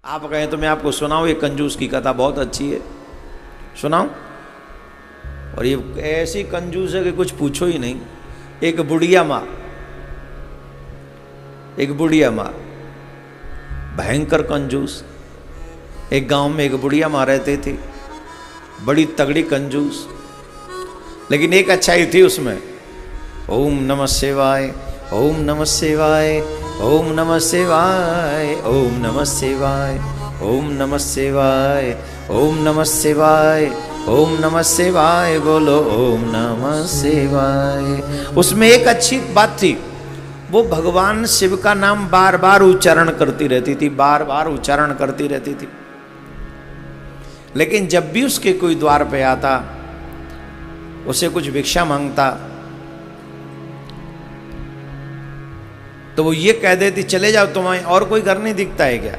आप कहें तो मैं आपको सुनाऊं, ये कंजूस की कथा बहुत अच्छी है, सुनाऊं? और ये ऐसी कंजूस है कि कुछ पूछो ही नहीं। एक बुढ़िया माँ भयंकर कंजूस। एक गांव में एक बुढ़िया माँ रहती थी, बड़ी तगड़ी कंजूस, लेकिन एक अच्छाई थी उसमें। ओम नमः शिवाय, ओम नमः शिवाय, ओम नमः शिवाय, ओम नमः शिवाय, ओम नमः शिवाय, ओम नमः शिवाय, ओम नमः शिवाय, बोलो ओम नमः शिवाय। उसमें एक अच्छी बात थी, वो भगवान शिव का नाम बार बार उच्चारण करती रहती थी, बार बार उच्चारण करती रहती थी। लेकिन जब भी उसके कोई द्वार पे आता, उसे कुछ भिक्षा मांगता, तो वो ये कह देती, चले जाओ, तुम्हें और कोई घर नहीं दिखता है क्या?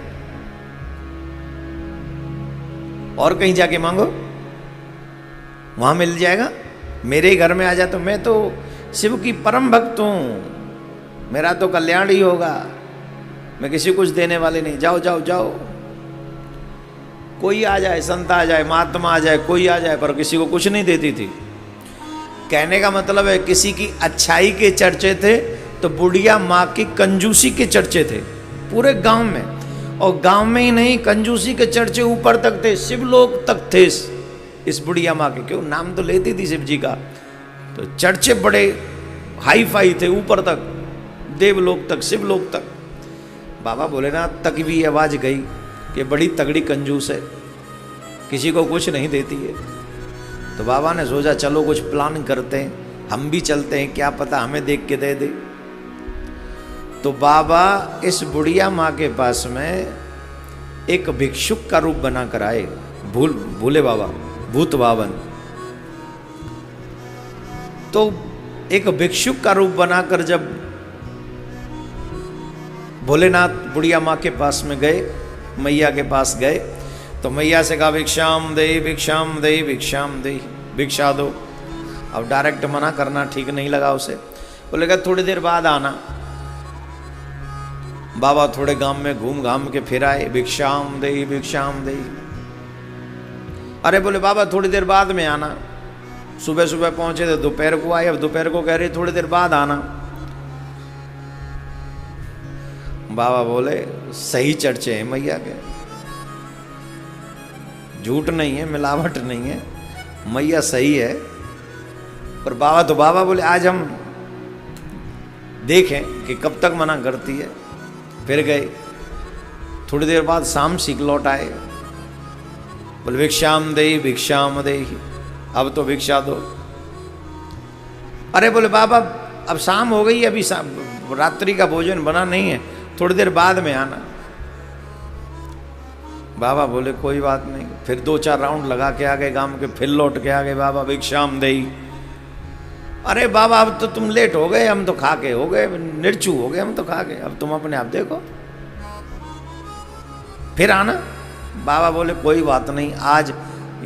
और कहीं जाके मांगो, वहां मिल जाएगा, मेरे ही घर में आ जा। तो मैं तो शिव की परम भक्त हूं, मेरा तो कल्याण ही होगा, मैं किसी कुछ देने वाले नहीं, जाओ जाओ जाओ। कोई आ जाए, संत आ जाए, महात्मा आ जाए, कोई आ जाए, पर किसी को कुछ नहीं देती थी। कहने का मतलब है किसी की अच्छाई के चर्चे थे तो बुढ़िया माँ की कंजूसी के चर्चे थे पूरे गांव में। और गांव में ही नहीं, कंजूसी के चर्चे ऊपर तक थे, शिवलोक तक थे इस बुढ़िया माँ के। क्यों, नाम तो लेती थी शिव जी का, तो चर्चे बड़े हाई फाई थे, ऊपर तक, देवलोक तक, शिवलोक तक। बाबा भोलेनाथ तक भी आवाज गई कि बड़ी तगड़ी कंजूस है, किसी को कुछ नहीं देती है। तो बाबा ने सोचा चलो कुछ प्लान करते हैं, हम भी चलते हैं, क्या पता हमें देख के दे दे। तो बाबा इस बुढ़िया माँ के पास में एक भिक्षुक का रूप बनाकर आए, भोले बाबा, भूत बावन। तो एक भिक्षुक का रूप बनाकर जब भोलेनाथ बुढ़िया माँ के पास में गए, मैया के पास गए, तो मैया से कहा भिक्षाम दे, भिक्षाम दे, भिक्षाम दे, भिक्षा दो। अब डायरेक्ट मना करना ठीक नहीं लगा उसे, बोलेगा थोड़ी देर बाद आना। बाबा थोड़े गांव में घूम घाम के फिर आए, भिक्षाम दे, भिक्षाम दे। अरे बोले बाबा थोड़ी देर बाद में आना। सुबह सुबह पहुंचे थे, दोपहर को आए, अब दोपहर को कह रहे थोड़ी देर बाद आना। बाबा बोले सही चर्चे हैं मैया के, झूठ नहीं है, मिलावट नहीं है, मैया सही है। पर बाबा तो बाबा बोले आज हम देखें कि कब तक मना करती है। फिर गए, थोड़ी देर बाद शाम सीख लौट आए, बोले भिक्षाम दे, भिक्षाम दे, अब तो भिक्षा दो। अरे बोले बाबा अब शाम हो गई, अभी रात्रि का भोजन बना नहीं है, थोड़ी देर बाद में आना। बाबा बोले कोई बात नहीं। फिर 2-4 राउंड लगा के आ गए गांव के, फिर लौट के आ गए, बाबा भिक्षाम दे। अरे बाबा अब तो तुम लेट हो गए, हम तो खा के हो गए, निर्चू हो गए हम तो खा के, अब तुम अपने आप देखो, फिर आना। बाबा बोले कोई बात नहीं, आज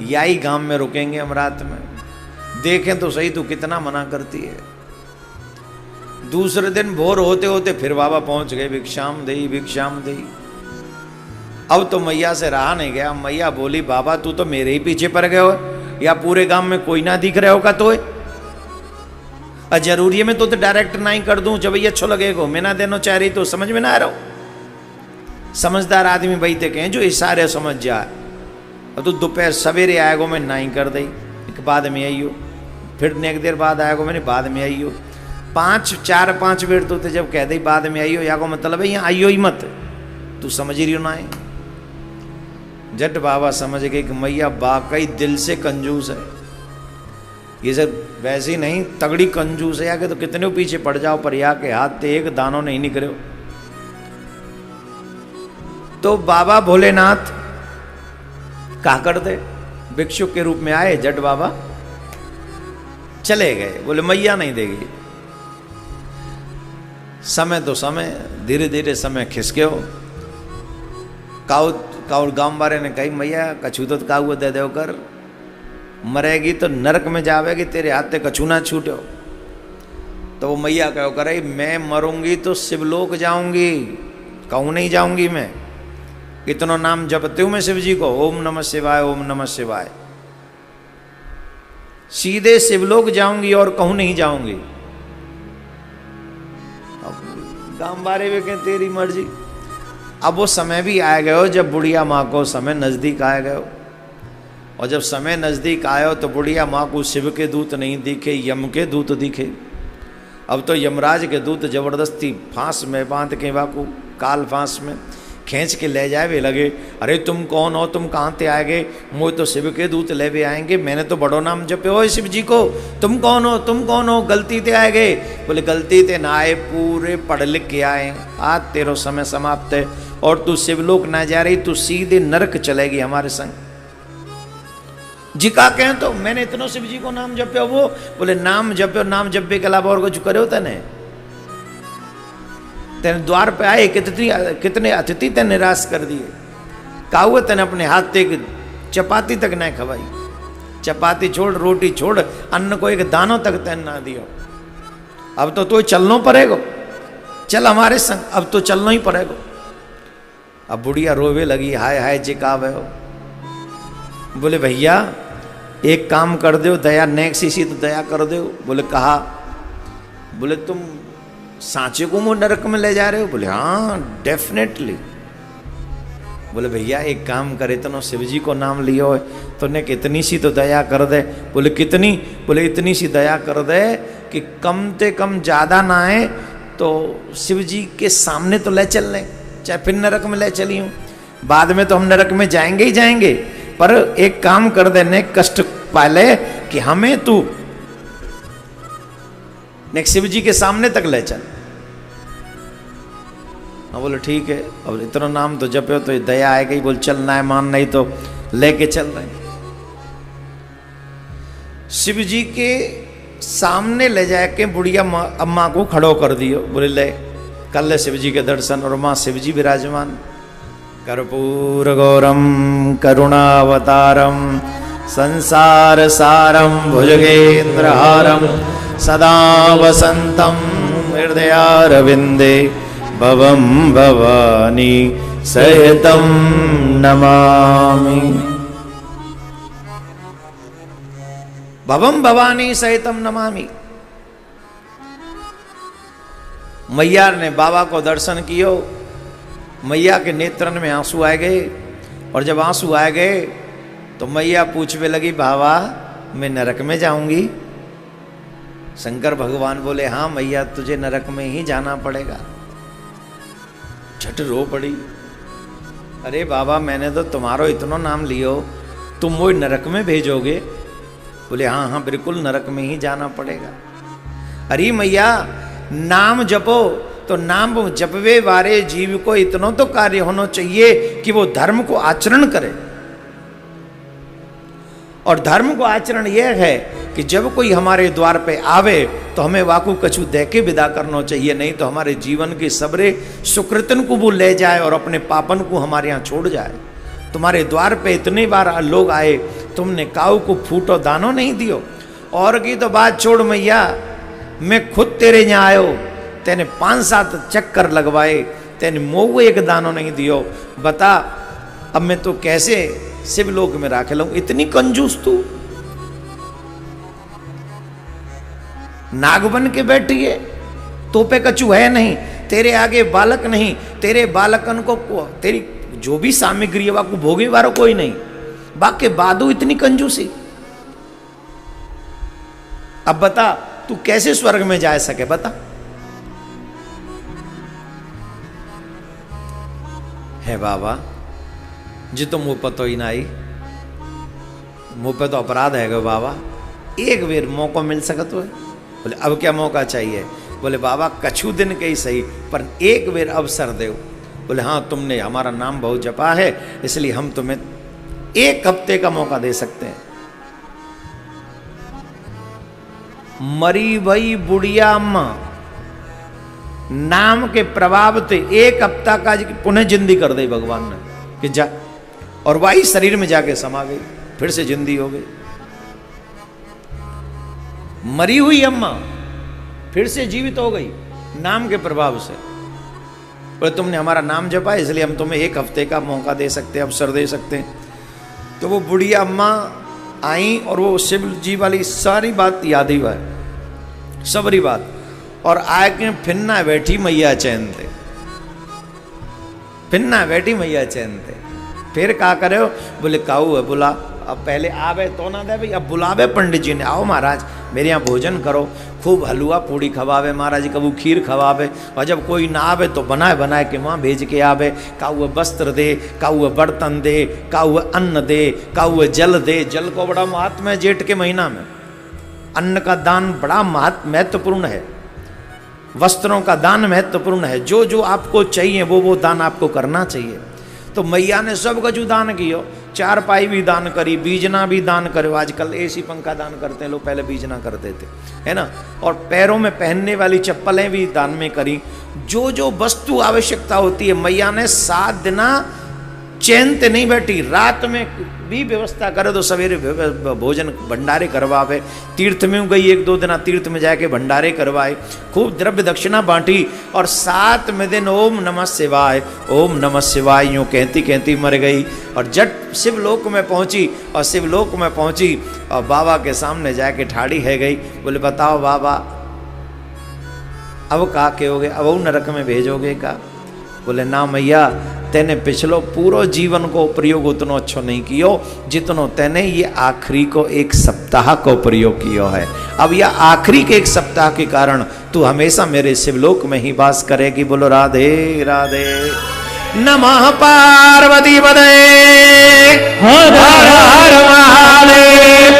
यही गांव में रुकेंगे हम रात में, देखें तो सही तू कितना मना करती है। दूसरे दिन भोर होते होते फिर बाबा पहुंच गए, भिक्षाम दे, भिक्षाम दे। अब तो मैया से रहा नहीं गया। मैया बोली बाबा तू तो मेरे ही पीछे पड़ गए हो, या पूरे गांव में कोई ना दिख रहे होगा तो जरूरी है मैं तो डायरेक्ट ना ही कर दूं, जब ये अच्छो लगेगा मैं ना देनो चाह रही, तो समझ में ना आ रहा हूं। समझदार आदमी बैठे कहें जो इशारे समझ जाए। और तू दोपहर सवेरे आएगो मैं ना ही कर दी, एक बाद में आई हो, फिर एक देर बाद आएगो मैंने बाद में आई हो। 4-5 बेर तो जब कह दी बाद में आई हो, या को मतलब है यहाँ आई हो ही मत, तू समझ रही हो ना है। जट बाबा समझ गए कि मैया वाकई दिल से कंजूस है, ये सब वैसे ही नहीं, तगड़ी कंजूस है। या के तो कितने पीछे पड़ जाओ, पर या के हाथ एक दानों नहीं निकले। तो बाबा भोलेनाथ क्या करते, भिक्षुक के रूप में आए, जट बाबा चले गए, बोले मैया नहीं देगी। समय तो समय, धीरे धीरे समय खिसके हो। काउ गांव वाले ने कही मैया कछू तो काऊ दे दे कर, मरेगी तो नरक में जावेगी, तेरे हाथ से कछू ना छूटो। तो वो मैया कहो करे मैं मरूंगी तो शिवलोक जाऊंगी, कहूँ नहीं जाऊंगी मैं, इतना नाम जपते हूं मैं शिव जी को, ओम नमः शिवाय, ओम नमः शिवाय। सीधे शिवलोक जाऊंगी और कहूं नहीं जाऊंगी। गांव बारे में कहें तेरी मर्जी। अब वो समय भी आ गए हो जब बुढ़िया माँ को समय नजदीक आ गए हो, और जब समय नजदीक आयो तो बुढ़िया माँ को शिव के दूत नहीं दिखे, यम के दूत दिखे। अब तो यमराज के दूत जबरदस्ती फांस में बांध के वाकू काल फांस में खींच के ले जाए वे लगे। अरे तुम कौन हो, तुम कहाँ से आए गए? मुझे तो शिव के दूत ले भी आएंगे, मैंने तो बड़ो नाम जपे हो शिव जी को। तुम कौन हो, तुम कौन हो? गलती से आए गए? बोले गलती से ना आए, पूरे पढ़ लिख के आए। आज तेरो समय समाप्त है और तू शिवलोक ना जा रही, तू सीधे नरक चलेगी हमारे संग। जी का कहें तो मैंने इतना शिव जी को नाम जपे। वो बोले नाम जपे, नाम जपे के अलावा और कुछ करे हो तेने? तेने द्वार पे आए कितने अतिथि तेने निराश कर दिए। का हुआ तेने अपने हाथ से चपाती तक नहीं खवाई। चपाती छोड़, रोटी छोड़, अन्न को एक दानों तक तेन ना दियो। अब तो तू चलना पड़ेगा, चल हमारे संग, अब तो चलना ही पड़ेगा। अब बुढ़िया रोवे लगी, हाय हाय जिकावे हो। बोले भैया एक काम कर दो, दया नेक्स्ट इसी तो दया कर दो। बोले कहा? बोले तुम सांचे को मुँह नरक में ले जा रहे हो? बोले हाँ डेफिनेटली। बोले भैया एक काम करे, इतना शिव जी को नाम लियो है तो ने कितनी सी तो दया कर दे। बोले कितनी? बोले इतनी सी दया कर दे कि कम से कम ज़्यादा ना आए तो शिव जी के सामने तो ले चल लें, चाहे फिर नरक में ले चली हूँ। बाद में तो हम नरक में जाएंगे ही जाएंगे, पर एक काम कर देने कष्ट पाले कि हमें तू नेक्स्ट शिव जी के सामने तक ले चल। हाँ बोले ठीक है, अब इतना नाम तो जपे तो दया आएगी। बोल चलना है, मान नहीं तो लेके चल रहे। शिव जी के सामने ले जाके बुढ़िया अम्मा को खड़ो कर दियो। बोले ले कर ले शिव जी के दर्शन। और माँ शिव जी विराजमान, कर्पूर गौरम करुणावतारम संसार सारम भुजगेन्द्रहारम सदा वसंतम हृदयारविंदे भवम भवानी सहितम नमामि। भवम भवानी सहितम नमामि। मैया ने बाबा को दर्शन कियो। मैया के नेत्रन में आंसू आ गए, और जब आंसू आ गए तो मैया पूछने लगी, बाबा मैं नरक में जाऊंगी? शंकर भगवान बोले हाँ मैया तुझे नरक में ही जाना पड़ेगा। झट रो पड़ी, अरे बाबा मैंने तो तुम्हारो इतना नाम लियो, तुम वो नरक में भेजोगे? बोले हाँ हाँ बिल्कुल नरक में ही जाना पड़ेगा। अरे मैया नाम जपो, तो नाम जपवे वाले जीव को इतना तो कार्य होना चाहिए कि वो धर्म को आचरण करे। और धर्म को आचरण यह है कि जब कोई हमारे द्वार पे आवे तो हमें वाकू कछु दे के विदा करना चाहिए, नहीं तो हमारे जीवन के सबरे सुकृतन को वो ले जाए और अपने पापन को हमारे यहाँ छोड़ जाए। तुम्हारे द्वार पे इतनी बार लोग आए, तुमने काऊ को फूटो दानो नहीं दियो। और की तो बात छोड़ मैया, मैं खुद तेरे यहाँ आयो, तेने 5-7 चक्कर लगवाए, तेने मोह एक दानो नहीं दियो। बता अब मैं तो कैसे शिवलोक में राख लूं? इतनी कंजूस तू। नाग बन के बैठी है, तो पे कछु है नहीं, तेरे आगे बालक नहीं, तेरे बालकन को तेरी जो भी सामग्री है को भोगे वाला कोई नहीं, बाकी बादू इतनी कंजूसी। अब बता तू कैसे स्वर्ग में जा सके? बता। है बाबा जी तो मुंह पर तो ही ना आई, मुंह पे तो अपराध है गो बाबा, एक बेर मौका मिल सकत हो? बोले अब क्या मौका चाहिए? बोले बाबा कछु दिन के ही सही, पर एक बेर अवसर दो। बोले हाँ तुमने हमारा नाम बहुत जपा है, इसलिए हम तुम्हें 1 हफ्ते का मौका दे सकते हैं। मरी भई बुढ़िया अम्मा नाम के प्रभाव से 1 हफ्ता का पुनः जिंदी कर दी भगवान ने कि जा, और वही शरीर में जाके समा गई, फिर से जिंदी हो गई। मरी हुई अम्मा फिर से जीवित हो गई नाम के प्रभाव से। बोले तुमने हमारा नाम जपा इसलिए हम तुम्हें 1 हफ्ते का मौका दे सकते हैं, अवसर दे सकते हैं। तो वो बुढ़िया अम्मा आई और वो शिव जी वाली सारी बात याद ही हुआ, सबरी बात, और आके फिरना बैठी मैया चैन थे, फिरना बैठी मैया चैन थे। फिर क्या करे हो? बोले काऊ है बुला, अब पहले आवे तो ना दे भाई, अब बुलावे पंडित जी ने, आओ महाराज मेरे यहाँ भोजन करो, खूब हलवा पूड़ी खवावे महाराज, कबू खीर खवावे, और जब कोई ना आवे तो बनाए बनाए के वहाँ भेज के आवे, का हुआ वस्त्र दे, का हुआ बर्तन दे, का हुआ अन्न दे, का हुआ जल दे। जल को बड़ा महात्मा है जेठ के महीना में, अन्न का दान बड़ा महत्वपूर्ण है, वस्त्रों का दान महत्वपूर्ण है, जो जो आपको चाहिए वो दान आपको करना चाहिए। तो मैया ने सब कछु दान कियो, चारपाई भी दान करी, बीजना भी दान करो, आजकल एसी पंखा दान करते हैं लोग, पहले बीजना करते थे, है ना, और पैरों में पहनने वाली चप्पलें भी दान में करी। जो जो वस्तु आवश्यकता होती है मैया ने 7 दिन चैन ते नहीं बैठी, रात में भी व्यवस्था करे तो सवेरे भोजन भंडारे करवावे। तीर्थ में गई 1-2 दिन तीर्थ में जाके भंडारे करवाए, खूब द्रव्य दक्षिणा बांटी, और 7वें दिन ओम नमः शिवाय, ओम नमः शिवाय यूँ कहती कहती मर गई, और जट शिवलोक में पहुंची, और शिवलोक में पहुंची और बाबा के सामने जाके ठाड़ी है गई। बोले बताओ बाबा अब का कहोगे, अब वो नरक में भेजोगे का? बोले ना मैया, तेने पिछलो पूरो जीवन को प्रयोग उतनो अच्छो नहीं कियो जितनो तेने ये आखिरी को 1 सप्ताह को प्रयोग कियो है। अब यह आखिरी के 1 सप्ताह के कारण तू हमेशा मेरे शिवलोक में ही वास करेगी। बोलो राधे राधे। नमः पार्वती पदे हर हर महादेव।